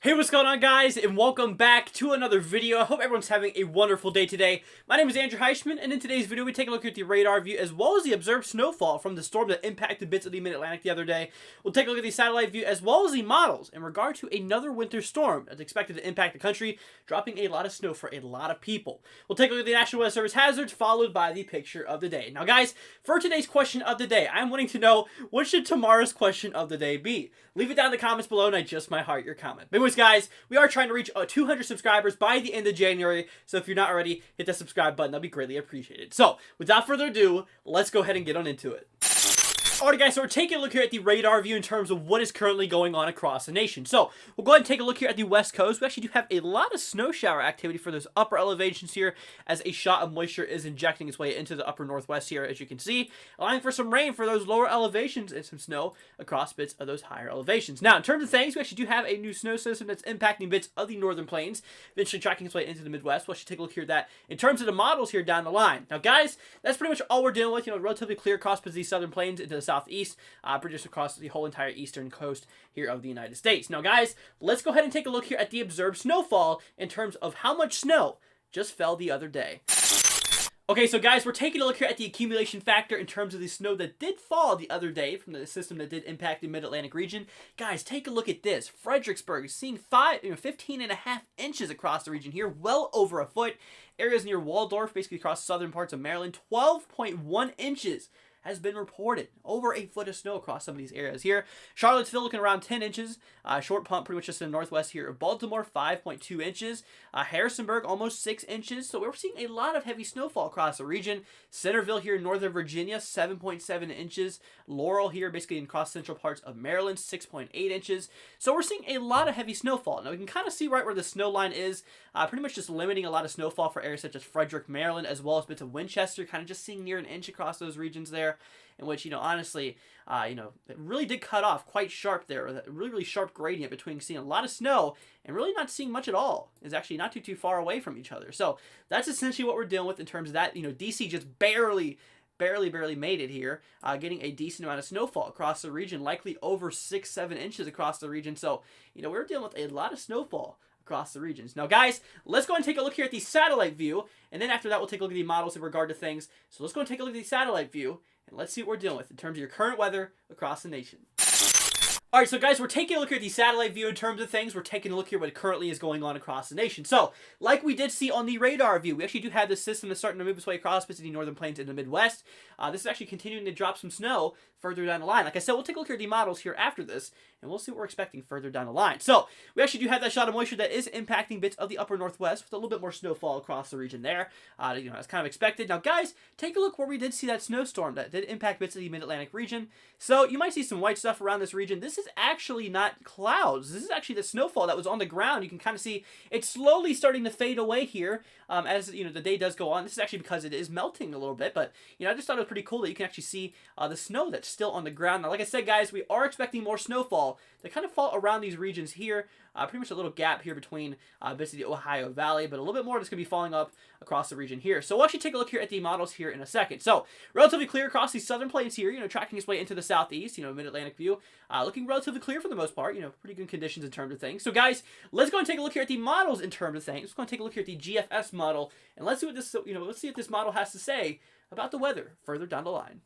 Hey, what's going on, guys, and welcome back to another video. I hope everyone's having a wonderful day today. My name is Andrew Heishman, and in today's video, we take a look at the radar view as well as the observed snowfall from the storm that impacted bits of the mid-Atlantic the other day. We'll take a look at the satellite view as well as the models in regard to another winter storm that's expected to impact the country, dropping a lot of snow for a lot of people. We'll take a look at the NWS Hazards, followed by the picture of the day. Now, guys, for today's question of the day, I'm wanting to know, what should tomorrow's question of the day be? Leave it down in the comments below, and I just might heart your comment. But anyways, guys, we are trying to reach 200 subscribers by the end of January, so if you're not already, hit that subscribe button. That'd be greatly appreciated. So, without further ado, let's go ahead and get on into it. Alright, guys, so we're taking a look here at the radar view in terms of what is currently going on across the nation. So, we'll go ahead and take a look here at the west coast. We actually do have a lot of snow shower activity for those upper elevations here, as a shot of moisture is injecting its way into the upper northwest here, as you can see, allowing for some rain for those lower elevations and some snow across bits of those higher elevations. Now, in terms of things, we actually do have a new snow system that's impacting bits of the northern plains, eventually tracking its way into the Midwest. We'll actually take a look here at that in terms of the models here down the line. Now, guys, that's pretty much all we're dealing with. Relatively clear across bits of the southern plains into the southeast, pretty much across the whole entire eastern coast here of the United States. Now, guys, let's go ahead and take a look here at the observed snowfall in terms of how much snow just fell the other day. Okay, so guys, we're taking a look here at the accumulation factor in terms of the snow that did fall the other day from the system that did impact the mid-Atlantic region. Guys, take a look at this. Fredericksburg is seeing 15.5 inches across the region here, well over a foot. Areas near Waldorf, basically across southern parts of Maryland, 12.1 inches has been reported. Over a foot of snow across some of these areas here. Charlottesville looking around 10 inches. Short Pump pretty much just in the northwest here of Baltimore, 5.2 inches. Harrisonburg almost 6 inches. So we're seeing a lot of heavy snowfall across the region. Centerville here in northern Virginia, 7.7 inches. Laurel here basically in across central parts of Maryland, 6.8 inches. So we're seeing a lot of heavy snowfall. Now we can kind of see right where the snow line is. Pretty much just limiting a lot of snowfall for areas such as Frederick, Maryland, as well as bits of Winchester, kind of just seeing near an inch across those regions there. In which, honestly, it really did cut off quite sharp there. A really sharp gradient between seeing a lot of snow and really not seeing much at all. Is actually not too far away from each other. So that's essentially what we're dealing with in terms of that. DC just barely made it here, getting a decent amount of snowfall across the region, likely over 6-7 inches across the region. So, we're dealing with a lot of snowfall across the regions. Now, guys, let's go and take a look here at the satellite view, and then after that, we'll take a look at the models in regard to things. So let's go and take a look at the satellite view, and let's see what we're dealing with in terms of your current weather across the nation. Alright, so guys, we're taking a look here at the satellite view in terms of things. We're taking a look here at what currently is going on across the nation. So, like we did see on the radar view, we actually do have this system that's starting to move its way across the northern plains in the Midwest. This is actually continuing to drop some snow further down the line. Like I said, we'll take a look here at the models here after this, and we'll see what we're expecting further down the line. So, we actually do have that shot of moisture that is impacting bits of the upper northwest with a little bit more snowfall across the region there. As kind of expected. Now, guys, take a look where we did see that snowstorm that did impact bits of the mid-Atlantic region. So, you might see some white stuff around this region. This is actually not clouds. This is actually the snowfall that was on the ground. You can kind of see it's slowly starting to fade away here as the day does go on. This is actually because it is melting a little bit, but I just thought it was pretty cool that you can actually see the snow that's still on the ground. Now, like I said, guys, we are expecting more snowfall to kind of fall around these regions here. Pretty much a little gap here between bits of the Ohio Valley, but a little bit more that's going to be falling up across the region here. So we'll actually take a look here at the models here in a second. So relatively clear across these southern plains here, tracking its way into the southeast, mid-Atlantic view. Looking relatively clear for the most part, pretty good conditions in terms of things. So guys, let's go and take a look here at the models in terms of things. Let's go and take a look here at the GFS model, and let's see what this, let's see what this model has to say about the weather further down the line.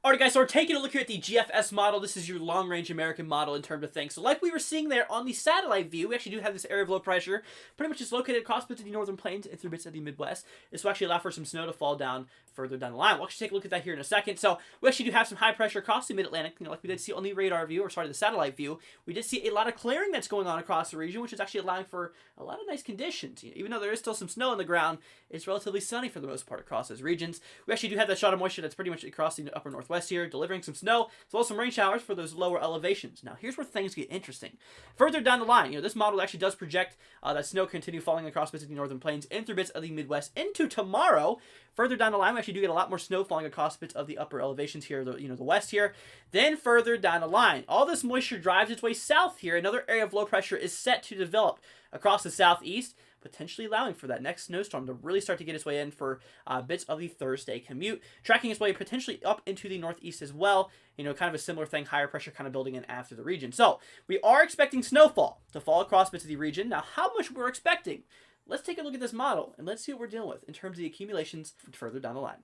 Alright, guys, so we're taking a look here at the GFS model. This is your long-range American model in terms of things. So like we were seeing there on the satellite view, we actually do have this area of low pressure, pretty much just located across bits of the northern plains and through bits of the Midwest. This will actually allow for some snow to fall down further down the line. We'll actually take a look at that here in a second. So we actually do have some high pressure across the mid-Atlantic, like we did see on the radar view, or sorry, the satellite view. We did see a lot of clearing that's going on across the region, which is actually allowing for a lot of nice conditions. Even though there is still some snow on the ground, it's relatively sunny for the most part across those regions. We actually do have that shot of moisture that's pretty much across the upper northwest here, delivering some snow, as well as some rain showers for those lower elevations. Now, here's where things get interesting. Further down the line, this model actually does project that snow continue falling across bits of the northern plains and through bits of the Midwest into tomorrow. Further down the line, we actually do get a lot more snow falling across bits of the upper elevations here, the west here. Then further down the line, all this moisture drives its way south here. Another area of low pressure is set to develop across the southeast, potentially allowing for that next snowstorm to really start to get its way in for bits of the Thursday commute, tracking its way potentially up into the northeast as well. Kind of a similar thing, higher pressure kind of building in after the region. So we are expecting snowfall to fall across bits of the region. Now, how much we're expecting? Let's take a look at this model and let's see what we're dealing with in terms of the accumulations further down the line.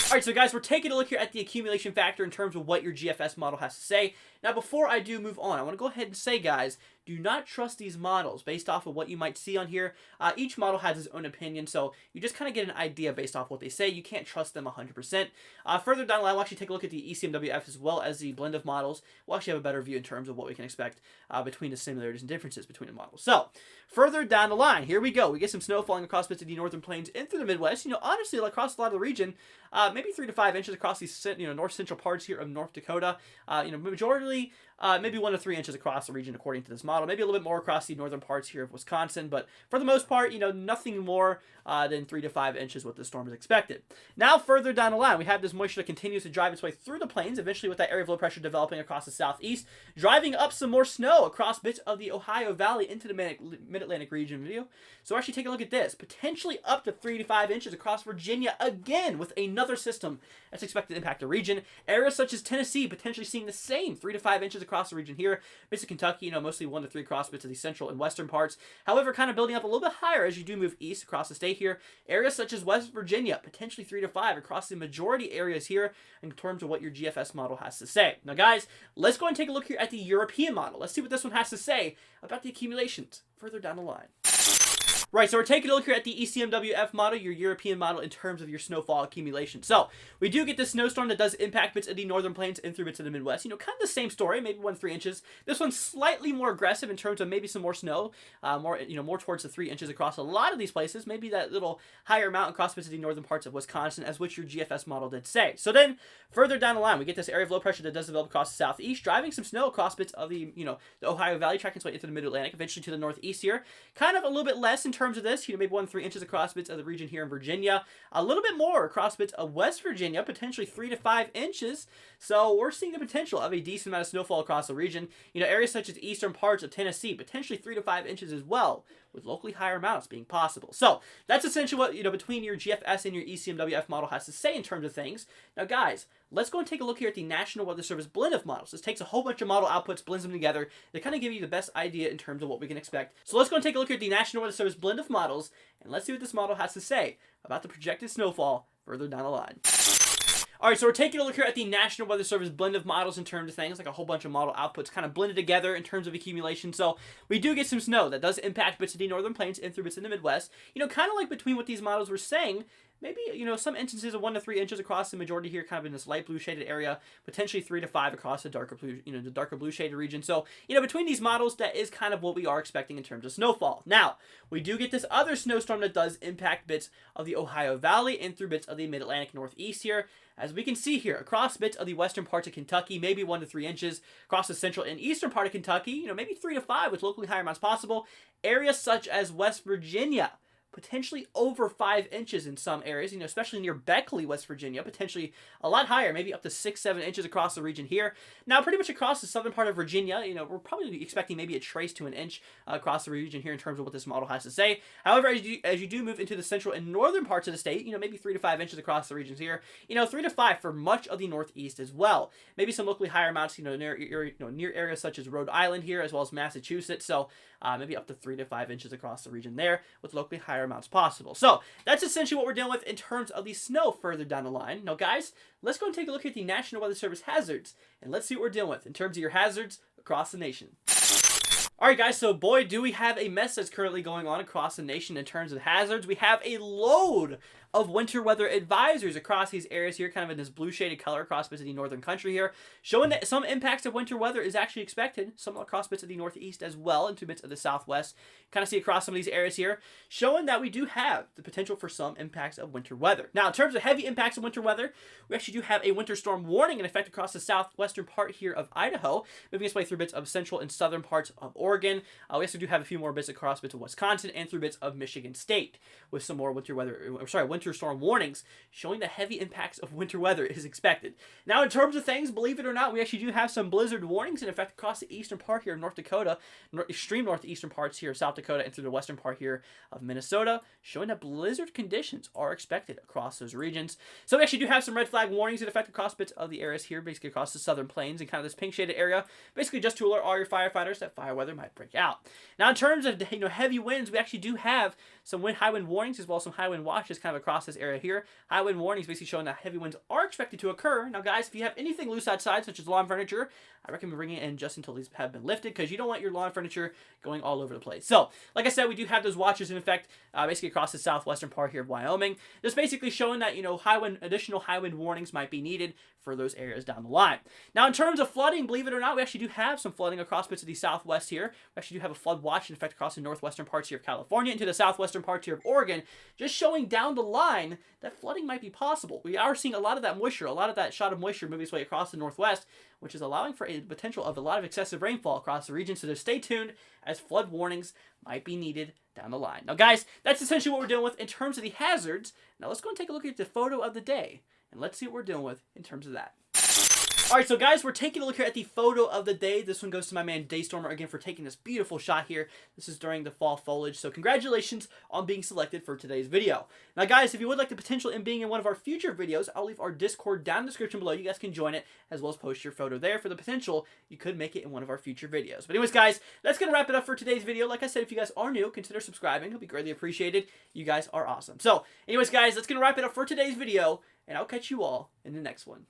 All right, so guys, we're taking a look here at the accumulation factor in terms of what your GFS model has to say. Now, before I do move on, I want to go ahead and say, guys, do not trust these models based off of what you might see on here. Each model has its own opinion, so you just kind of get an idea based off what they say. You can't trust them 100%. Further down the line, we'll actually take a look at the ECMWF as well as the blend of models. We'll actually have a better view in terms of what we can expect between the similarities and differences between the models. So, further down the line, here we go. We get some snow falling across bits of the northern plains and through the Midwest. Honestly, across a lot of the region, maybe 3 to 5 inches across these north central parts here of North Dakota. Majority maybe 1 to 3 inches across the region according to this model. Maybe a little bit more across the northern parts here of Wisconsin, but for the most part, nothing more than 3 to 5 inches what the storm is expected. Now, further down the line, we have this moisture that continues to drive its way through the plains, eventually with that area of low pressure developing across the southeast, driving up some more snow across bits of the Ohio Valley into the Mid-Atlantic region video. So we're actually taking a look at this, potentially up to 3 to 5 inches across Virginia again with another system that's expected to impact the region. Areas such as Tennessee potentially seeing the same 3 to 5 inches across the region here. Bits of Kentucky, mostly 1 to 3 across bits of the central and western parts. However, kind of building up a little bit higher as you do move east across the state here. Areas such as West Virginia, potentially 3 to 5 across the majority areas here in terms of what your GFS model has to say. Now, guys, let's go and take a look here at the European model. Let's see what this one has to say about the accumulations further down the line. Right, so we're taking a look here at the ECMWF model, your European model, in terms of your snowfall accumulation. So, we do get this snowstorm that does impact bits of the northern plains and through bits of the Midwest. Kind of the same story, maybe 1 to 3 inches. This one's slightly more aggressive in terms of maybe some more snow, more towards the 3 inches across a lot of these places. Maybe that little higher amount across bits of the northern parts of Wisconsin, as which your GFS model did say. So then, further down the line, we get this area of low pressure that does develop across the southeast, driving some snow across bits of the, the Ohio Valley, tracking its way into the Mid-Atlantic, eventually to the northeast here. Kind of a little bit less in terms of this, maybe 1 to 3 inches across bits of the region here in Virginia. A little bit more across bits of West Virginia, potentially 3 to 5 inches. So we're seeing the potential of a decent amount of snowfall across the region. Areas such as eastern parts of Tennessee, potentially 3 to 5 inches as well, with locally higher amounts being possible. So that's essentially what, between your GFS and your ECMWF model has to say in terms of things. Now, guys, let's go and take a look here at the National Weather Service blend of models. This takes a whole bunch of model outputs, blends them together to kind of give you the best idea in terms of what we can expect. So let's go and take a look at the National Weather Service blend of models, and let's see what this model has to say about the projected snowfall further down the line. All right, so we're taking a look here at the National Weather Service blend of models in terms of things, like a whole bunch of model outputs kind of blended together in terms of accumulation. So we do get some snow that does impact bits of the northern plains and through bits in the Midwest. Kind of like between what these models were saying, maybe, some instances of 1 to 3 inches across the majority here, kind of in this light blue shaded area, potentially 3 to 5 across the darker blue, the darker blue shaded region. So, between these models, that is kind of what we are expecting in terms of snowfall. Now, we do get this other snowstorm that does impact bits of the Ohio Valley and through bits of the Mid-Atlantic Northeast here. As we can see here, across bits of the western parts of Kentucky, maybe 1 to 3 inches. Across the central and eastern part of Kentucky, maybe 3 to 5 with locally higher amounts possible. Areas such as West Virginia, potentially over 5 inches in some areas, especially near Beckley, West Virginia, potentially a lot higher, maybe up to 6, 7 inches across the region here. Now, pretty much across the southern part of Virginia, we're probably expecting maybe a trace to an inch across the region here in terms of what this model has to say. However, as you do move into the central and northern parts of the state, maybe 3 to 5 inches across the regions here, 3 to 5 for much of the northeast as well. Maybe some locally higher amounts, near areas such as Rhode Island here, as well as Massachusetts. So maybe up to 3 to 5 inches across the region there with locally higher amounts possible. So that's essentially what we're dealing with in terms of the snow further down the line. Now, guys, let's go and take a look at the National Weather Service hazards, and let's see what we're dealing with in terms of your hazards across the nation. Alright guys, so boy do we have a mess that's currently going on across the nation in terms of hazards. We have a load of winter weather advisories across these areas here, kind of in this blue shaded color across bits of the northern country here, showing that some impacts of winter weather is actually expected, some across bits of the northeast as well, into bits of the southwest. Kind of see across some of these areas here, showing that we do have the potential for some impacts of winter weather. Now, in terms of heavy impacts of winter weather, we actually do have a winter storm warning in effect across the southwestern part here of Idaho, moving its way through bits of central and southern parts of Oregon. We also do have a few more bits across bits of Wisconsin and through bits of Michigan State, with some more winter winter storm warnings, showing the heavy impacts of winter weather is expected. Now, in terms of things, believe it or not, we actually do have some blizzard warnings in effect across the eastern part here of North Dakota, extreme northeastern parts here of South Dakota, and through the western part here of Minnesota, showing that blizzard conditions are expected across those regions. So we actually do have some red flag warnings in effect across bits of the areas here, basically across the southern plains and kind of this pink shaded area, basically just to alert all your firefighters that fire weather might break out. Now, in terms of heavy winds, we actually do have some high wind warnings as well as some high wind watches kind of across this area here. High wind warnings basically showing that heavy winds are expected to occur. Now, guys, if you have anything loose outside, such as lawn furniture, I recommend bringing it in just until these have been lifted, because you don't want your lawn furniture going all over the place. So, like I said, we do have those watches in effect basically across the southwestern part here of Wyoming. Just basically showing that, additional high wind warnings might be needed for those areas down the line. Now, in terms of flooding, believe it or not, we actually do have some flooding across bits of the southwest here. We actually do have a flood watch in effect across the northwestern parts here of California into the southwestern parts here of Oregon, just showing down the line that flooding might be possible. We are seeing a lot of that moisture, a lot of that shot of moisture moving its way across the northwest, which is allowing for a potential of a lot of excessive rainfall across the region. So just stay tuned, as flood warnings might be needed down the line. Now, guys, that's essentially what we're dealing with in terms of the hazards. Now, let's go and take a look at the photo of the day, and let's see what we're dealing with in terms of that. Alright, so guys, we're taking a look here at the photo of the day. This one goes to my man Daystormer again for taking this beautiful shot here. This is during the fall foliage, so congratulations on being selected for today's video. Now, guys, if you would like the potential in being in one of our future videos, I'll leave our Discord down in the description below. You guys can join it, as well as post your photo there for the potential you could make it in one of our future videos. But anyways, guys, that's going to wrap it up for today's video. Like I said, if you guys are new, consider subscribing. It'll be greatly appreciated. You guys are awesome. So, anyways, guys, that's going to wrap it up for today's video, and I'll catch you all in the next one.